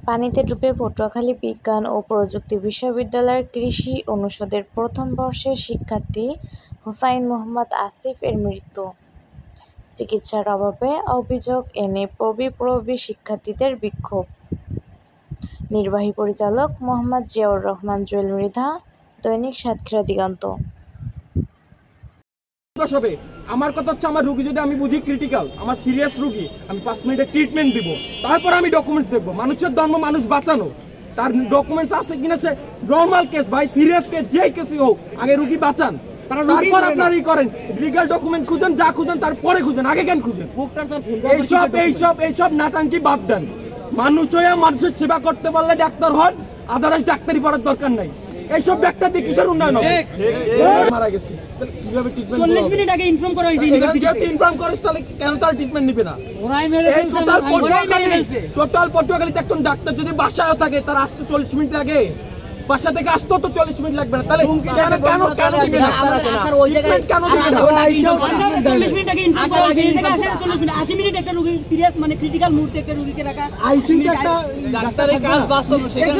পানিতে ডুবে পটুয়াখালী বিজ্ঞান ও প্রযুক্তি বিশ্ববিদ্যালয়ের কৃষি অনুষদের প্রথম বর্ষের শিক্ষার্থী হুসাইন মোহাম্মদ আসিফ এর মৃত্যু। চিকিৎসার অভাবে অভিযোগ এনে প্রবি শিক্ষার্থীদের বিক্ষোভ। নির্বাহী পরিচালক মোহাম্মদ জিয়াউর রহমান জুয়েল মৃধা, দৈনিক সাতক্ষীরা দিগন্ত। আমার কথা হচ্ছে, আমার রোগী যদি আমি বুঝি ক্রিটিক্যাল, আমার সিরিয়াস রোগী, আমি 5 মিনিটের ট্রিটমেন্ট দিব, তারপর আমি ডকুমেন্টস দেখবো। মানুষের ধর্ম মানুষ বাঁচানো, তার ডকুমেন্টস আছে কিনা। সে নর্মাল কেস ভাই, সিরিয়াস কেস, যেই কেসই হোক, আগে রোগী বাঁচান, তারপর আপনার ই করেন। লিগাল ডকুমেন্ট খুঁজেন, যা খুঁজেন তারপরে খুঁজেন, আগে কেন খুঁজেন? এইসব নাটাঙ্কি বাদ দেন। মানুষ হয়ে মানুষের সেবা করতে পারলে ডাক্তার হন, আদারওয়াইজ ডাক্তারি পড়ার দরকার নাই। এইসব ডাক্তার দিয়ে কিসের উন্নয়ন হবে? মারা গেছে, কিভাবে ট্রিটমেন্ট? 40 মিনিট আগে ইনফর্ম করা হয়েছে ইউনিভার্সিটিতে। ইনফর্ম করিস তাহলে কেন তার ট্রিটমেন্ট নিবে না? টোটাল পটুয়াখালীতে একজন ডাক্তার যদি বাসায় থাকে, তার আসতে 40 মিনিট আগে, বাসা থেকে আসতো তো 40 মিনিট লাগবে না। তাহলে কেন দিবে না? কেন দিবে না? 40 মিনিট আগে ইনফর্ম করা হয়েছে, এই জায়গায় আসার 40 মিনিট, 80 মিনিট একটা রোগী সিরিয়াস মানে ক্রিটিক্যাল মুহূর্তে একটা রোগীকে রাখা। আইসিইউ একটা ডাক্তারের কাজ বাস্তব, সেখানে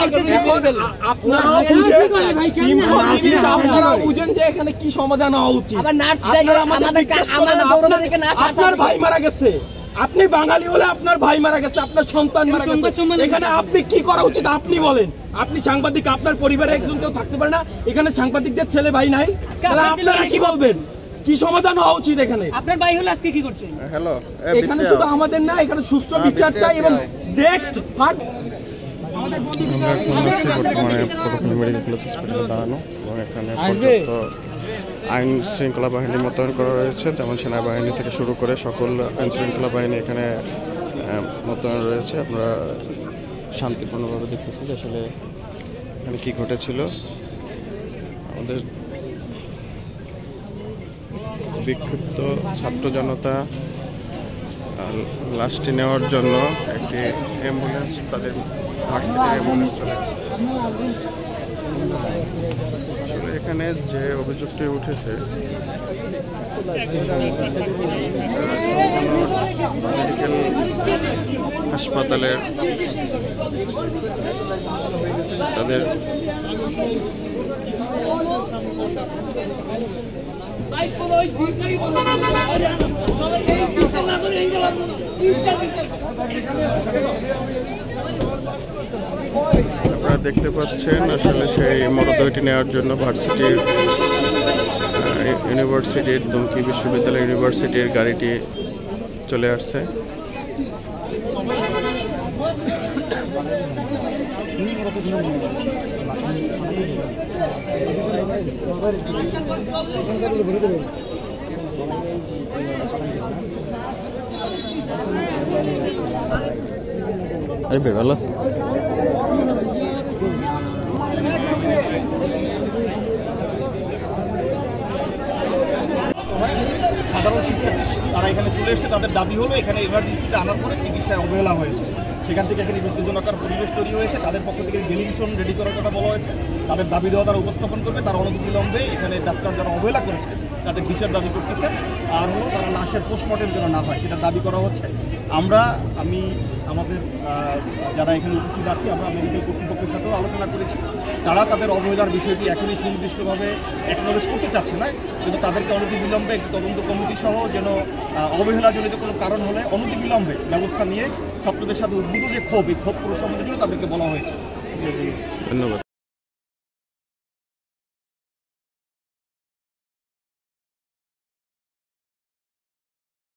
ডাক্তার বলবেন আপনারা বুঝেন যে এখানে কি সমাধান হওয়া উচিত। আবার নার্স আমাদের দৌড়া থেকে নার্স, আপনার ভাই মারা গেছে, আপনি বাঙালি হলে আপনার ভাই মারা গেছে, আপনার সন্তান মারা গেছে, এখানে আপনি কি করা উচিত আপনি বলেন? আপনি সাংবাদিক, আপনার পরিবারে একজন কেউ থাকতে পারে না, এখানে সাংবাদিকদের ছেলে ভাই নাই, তাহলে আপনারা কি বলবেন? কি সমাধান হওয়া উচিত এখানে? আপনার ভাই হলে আজকে কি করতেন? হ্যালো, এখানে শুধু আমাদের না, এখানে সুস্থ বিচার চাই। এবং নেক্সট আমরা বর্তমানে পটুয়াখালী মেডিকেল কলেজ হসপিটালে দাঁড়ানো, এবং এখানে পর্যাপ্ত আইন শৃঙ্খলা বাহিনী মোতায়েন করা রয়েছে, যেমন সেনাবাহিনী থেকে শুরু করে সকল আইন শৃঙ্খলা বাহিনী এখানে মোতায়েন রয়েছে। আমরা শান্তিপূর্ণভাবে দেখতেছি যে আসলে এখানে কি ঘটেছিল। আমাদের বিক্ষুব্ধ ছাত্র জনতা লাশটি নেওয়ার জন্য একটি অ্যাম্বুলেন্স, তাদের ভার্সিটির অ্যাম্বুলেন্স চলে আসছে। এখানে যে অভিযোগটি উঠেছে, মেডিকেল হাসপাতালের তাদের আপনারা দেখতে পাচ্ছেন আসলে সেই মরদেহটি নেওয়ার জন্য ভার্সিটির ইউনিভার্সিটির দুমকি বিশ্ববিদ্যালয় ইউনিভার্সিটির গাড়িটি চলে আসছে। ভালো আছে। সাধারণ শিক্ষার্থী তারা এখানে চলে এসেছে, তাদের দাবি হলো এখানে ইমার্জেন্সিতে আনার পরে চিকিৎসায় অবহেলা হয়েছে, সেখান থেকে এখানে উত্তেজনাকার পরিবেশ তৈরি হয়েছে। তাদের পক্ষ থেকে টেলিভিশন রেডি করার কথা বলা হয়েছে, তাদের দাবি দেওয়া তারা উপস্থাপন করবে। তারা অনতিবিলম্বে এখানে ডাক্তার যারা অবহেলা করেছে তাদের বিচার দাবি করতেছে, আর হলো তারা লাশের পোস্টমর্টেম যেন না হয় সেটা দাবি করা হচ্ছে। আমি আমাদের যারা এখানে উপস্থিত আছি, আমরা মেডিকেল কর্তৃপক্ষের সাথেও আলোচনা করেছি। তারা তাদের অবহেলার বিষয়টি এখনই সুনির্দিষ্টভাবে অ্যাকনোলেজ করতে চাচ্ছে না, কিন্তু তাদেরকে অনতিবিলম্বে একটি তদন্ত কমিটি সহ যেন অবহেলাজনিত কোনো কারণ হলে অনতিবিলম্বে ব্যবস্থা নিয়ে ছাত্রদের সাথে উদ্ভূত যে ক্ষোভ, এই ক্ষোভ প্রশমনের জন্য তাদেরকে বলা হয়েছে। ধন্যবাদ।